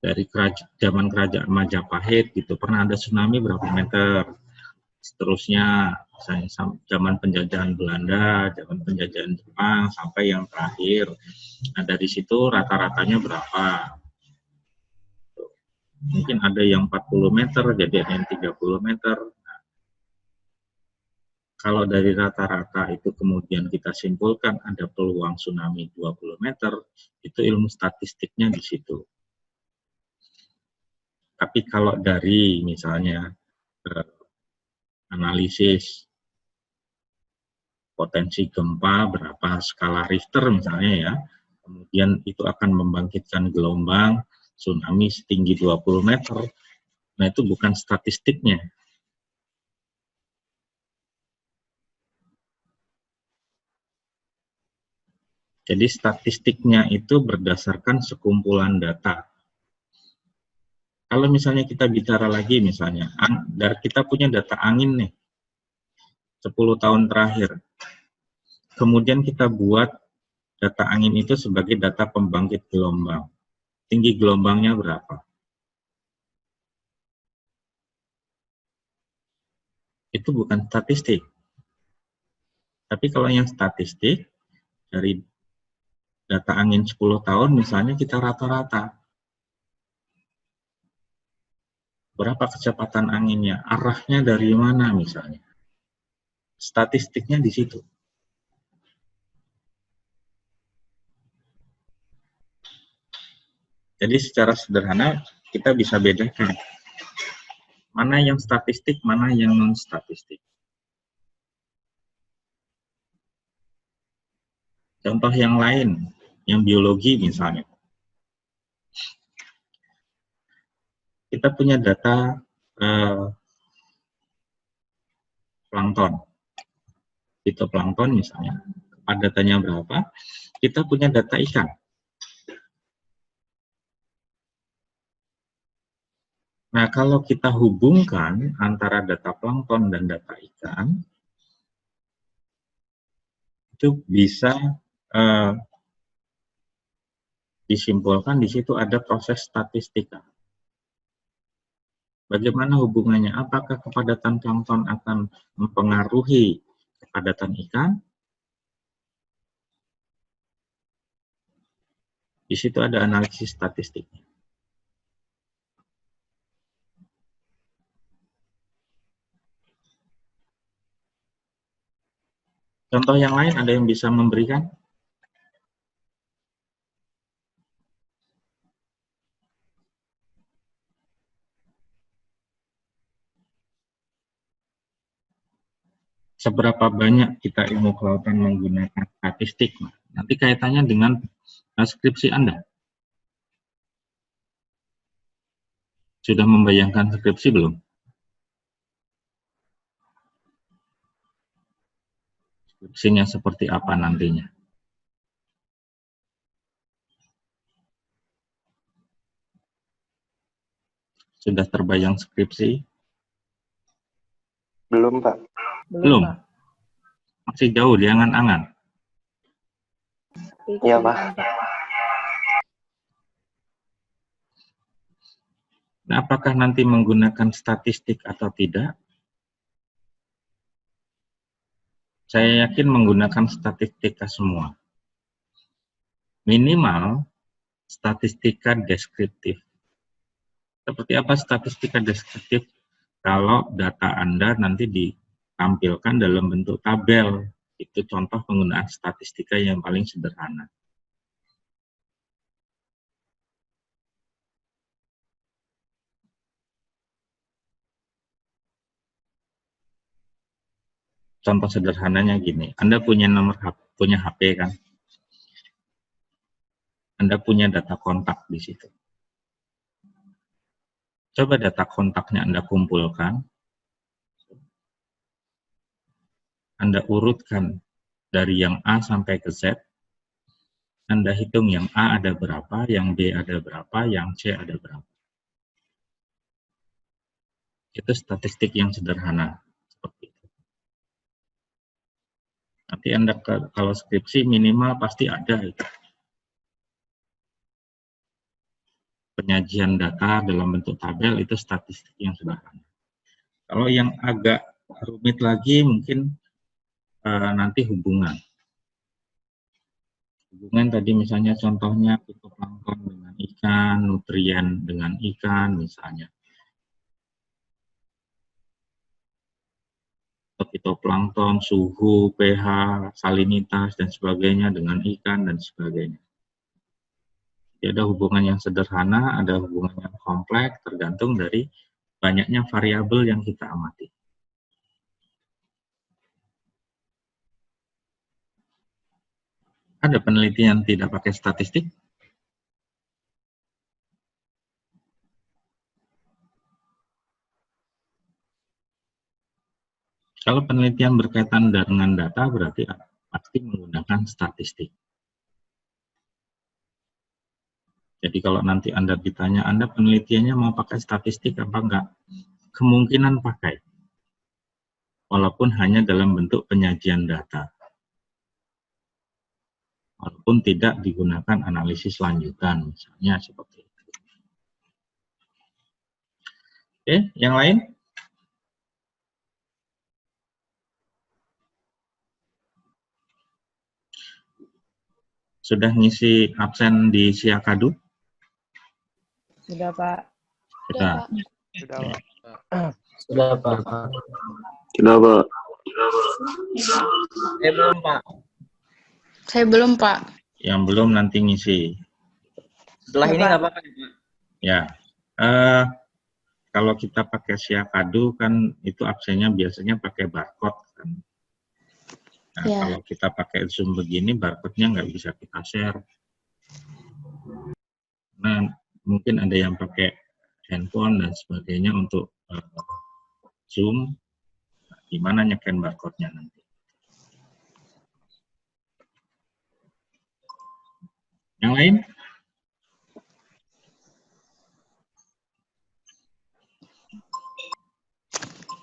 dari zaman kerajaan Majapahit gitu, pernah ada tsunami berapa meter, seterusnya misalnya zaman penjajahan Belanda, zaman penjajahan Jepang, sampai yang terakhir. Nah dari situ rata-ratanya berapa? Mungkin ada yang 40 meter, jadi ada yang 30 meter. Nah, kalau dari rata-rata itu kemudian kita simpulkan ada peluang tsunami 20 meter, itu ilmu statistiknya di situ. Tapi kalau dari misalnya analisis potensi gempa berapa skala Richter misalnya ya, kemudian itu akan membangkitkan gelombang tsunami setinggi 20 meter, nah itu bukan statistiknya. Jadi statistiknya itu berdasarkan sekumpulan data. Kalau misalnya kita bicara lagi misalnya, dari kita punya data angin nih, 10 tahun terakhir. Kemudian kita buat data angin itu sebagai data pembangkit gelombang. Tinggi gelombangnya berapa? Itu bukan statistik. Tapi kalau yang statistik, dari data angin 10 tahun misalnya kita rata-rata. Berapa kecepatan anginnya, arahnya dari mana misalnya. Statistiknya di situ. Jadi secara sederhana kita bisa bedakan mana yang statistik, mana yang non-statistik. Contoh yang lain, yang biologi misalnya. Kita punya data plankton. Fitoplankton misalnya, padatannya berapa? Kita punya data ikan. Nah, kalau kita hubungkan antara data plankton dan data ikan, itu bisa disimpulkan di situ ada proses statistika. Bagaimana hubungannya? Apakah kepadatan plankton akan mempengaruhi kepadatan ikan? Di situ ada analisis statistiknya. Contoh yang lain ada yang bisa memberikan? Seberapa banyak kita ilmu kelautan menggunakan statistik? Nanti kaitannya dengan skripsi Anda. Sudah membayangkan skripsi belum? Skripsinya seperti apa nantinya? Sudah terbayang skripsi? Belum, Pak. Belum? Masih jauh di angan-angan? Iya, Pak. Nah, apakah nanti menggunakan statistik atau tidak? Saya yakin menggunakan statistika semua. Minimal statistika deskriptif. Seperti apa statistika deskriptif? Kalau data Anda nanti ditampilkan dalam bentuk tabel, itu contoh penggunaan statistika yang paling sederhana. Contoh sederhananya gini, Anda punya punya HP kan? Anda punya data kontak di situ. Coba data kontaknya Anda kumpulkan, Anda urutkan dari yang A sampai ke Z, Anda hitung yang A ada berapa, yang B ada berapa, yang C ada berapa. Itu statistik yang sederhana. Seperti itu. Nanti Anda kalau skripsi minimal pasti ada itu. Penyajian data dalam bentuk tabel itu statistik yang sederhana. Kalau yang agak rumit lagi mungkin nanti hubungan. Hubungan tadi misalnya contohnya fitoplankton dengan ikan, nutrien dengan ikan misalnya. Fitoplankton, suhu, pH, salinitas, dan sebagainya dengan ikan dan sebagainya. Jadi ada hubungan yang sederhana, ada hubungan yang kompleks, tergantung dari banyaknya variabel yang kita amati. Ada penelitian tidak pakai statistik? Kalau penelitian berkaitan dengan data berarti pasti menggunakan statistik. Jadi kalau nanti Anda ditanya, Anda penelitiannya mau pakai statistik apa enggak? Kemungkinan pakai. Walaupun hanya dalam bentuk penyajian data. Walaupun tidak digunakan analisis lanjutan, misalnya seperti itu. Oke, yang lain? Sudah ngisi absen di Siakadu? Sudah, Pak. Sudah. Sudah, Pak. Sudah, Pak. Sudah, Pak. Belum, Pak. Saya belum, Pak. Yang belum nanti ngisi. Setelah ini nggak apa-apa, Pak. Ya. Kalau kita pakai Siakadu kan itu absennya biasanya pakai barcode kan. Nah, Ya. Kalau kita pakai Zoom begini, barcode-nya nggak bisa kita share. Nah, mungkin ada yang pakai handphone dan sebagainya untuk Zoom. Nah, gimana nyekan barcode-nya nanti? Yang lain?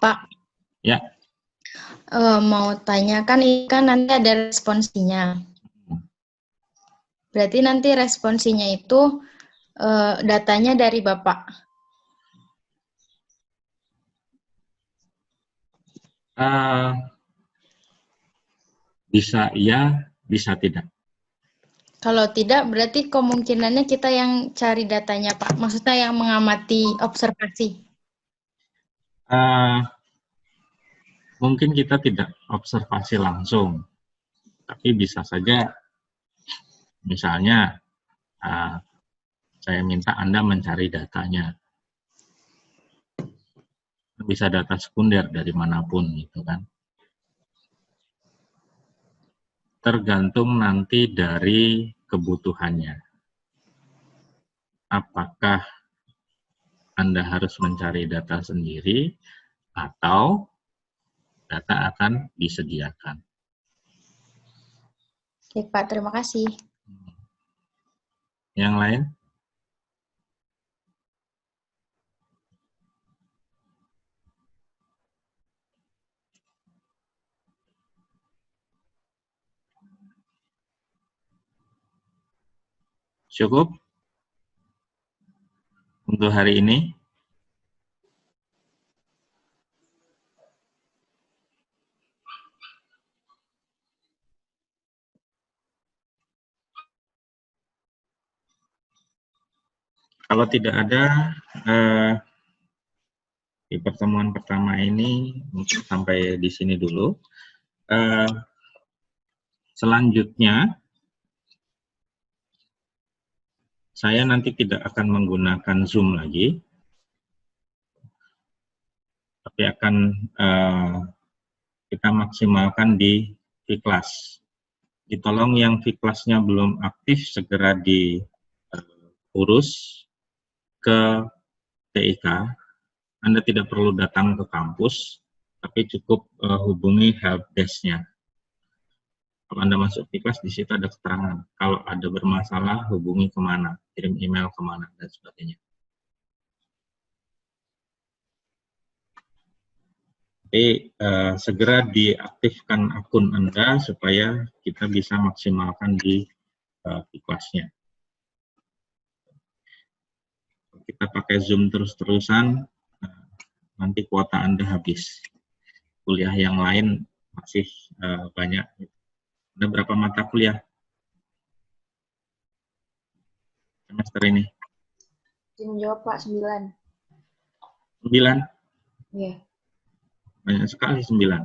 Pak. Ya. Mau tanya, kan nanti ada responsinya. Berarti nanti responsinya itu datanya dari Bapak. Bisa iya, bisa tidak. Kalau tidak, berarti kemungkinannya kita yang cari datanya, Pak. Maksudnya yang mengamati observasi. Mungkin kita tidak observasi langsung, tapi bisa saja, misalnya, saya minta Anda mencari datanya. Bisa data sekunder dari manapun, gitu kan. Tergantung nanti dari kebutuhannya. Apakah Anda harus mencari data sendiri, atau data akan disediakan. Oke, Pak. Terima kasih. Yang lain? Cukup untuk hari ini? Kalau tidak ada, di pertemuan pertama ini mungkin sampai di sini dulu. Selanjutnya, saya nanti tidak akan menggunakan Zoom lagi, tapi akan kita maksimalkan di Vclass. Ditolong yang Vclass-nya belum aktif, segera diurus ke TIK. Anda tidak perlu datang ke kampus, tapi cukup hubungi helpdesk-nya. Kalau Anda masuk Vclass, di situ ada keterangan. Kalau ada bermasalah, hubungi kemana, kirim email kemana, dan sebagainya. Jadi segera diaktifkan akun Anda supaya kita bisa maksimalkan di kelasnya. Kita pakai Zoom terus-terusan, nanti kuota Anda habis. Kuliah yang lain masih banyak. Ada berapa mata kuliah semester ini? Izin jawab Pak, 9. 9? Iya. Banyak sekali 9.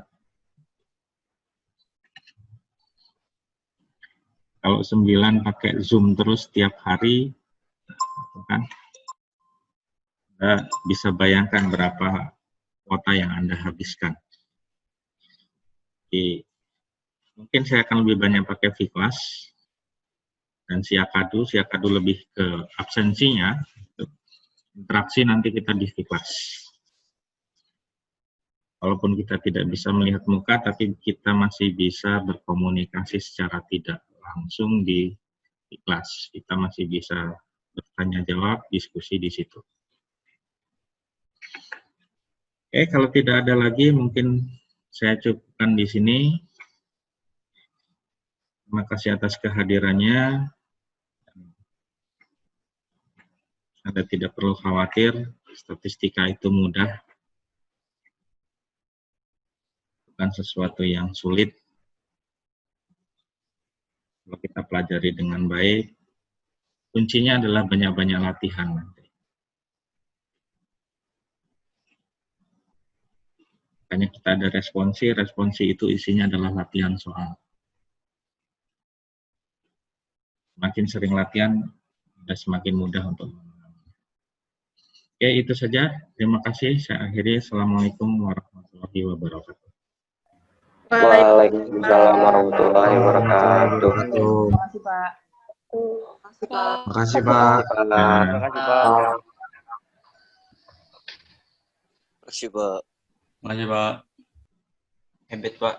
Kalau 9 pakai Zoom terus tiap hari, kan Anda bisa bayangkan berapa kuota yang Anda habiskan. Jadi, mungkin saya akan lebih banyak pakai Vclass dan Siakadu lebih ke absensinya. Interaksi nanti kita di Vclass. Walaupun kita tidak bisa melihat muka, tapi kita masih bisa berkomunikasi secara tidak langsung di kelas. Kita masih bisa bertanya jawab, diskusi di situ. Oke, kalau tidak ada lagi, mungkin saya cukupkan di sini. Terima kasih atas kehadirannya. Anda tidak perlu khawatir, statistika itu mudah. Bukan sesuatu yang sulit. Kalau kita pelajari dengan baik, kuncinya adalah banyak-banyak latihan nanti. Makanya kita ada responsi itu isinya adalah latihan soal. Semakin sering latihan, sudah semakin mudah untuk memahami. Oke, itu saja. Terima kasih. Saya akhiri. Assalamualaikum warahmatullahi wabarakatuh. Waalaikumsalam warahmatullahi wabarakatuh. Terima kasih, Pak. Terima kasih, Pak. Terima kasih, Pak. Terima kasih, Pak. Hebat, Pak.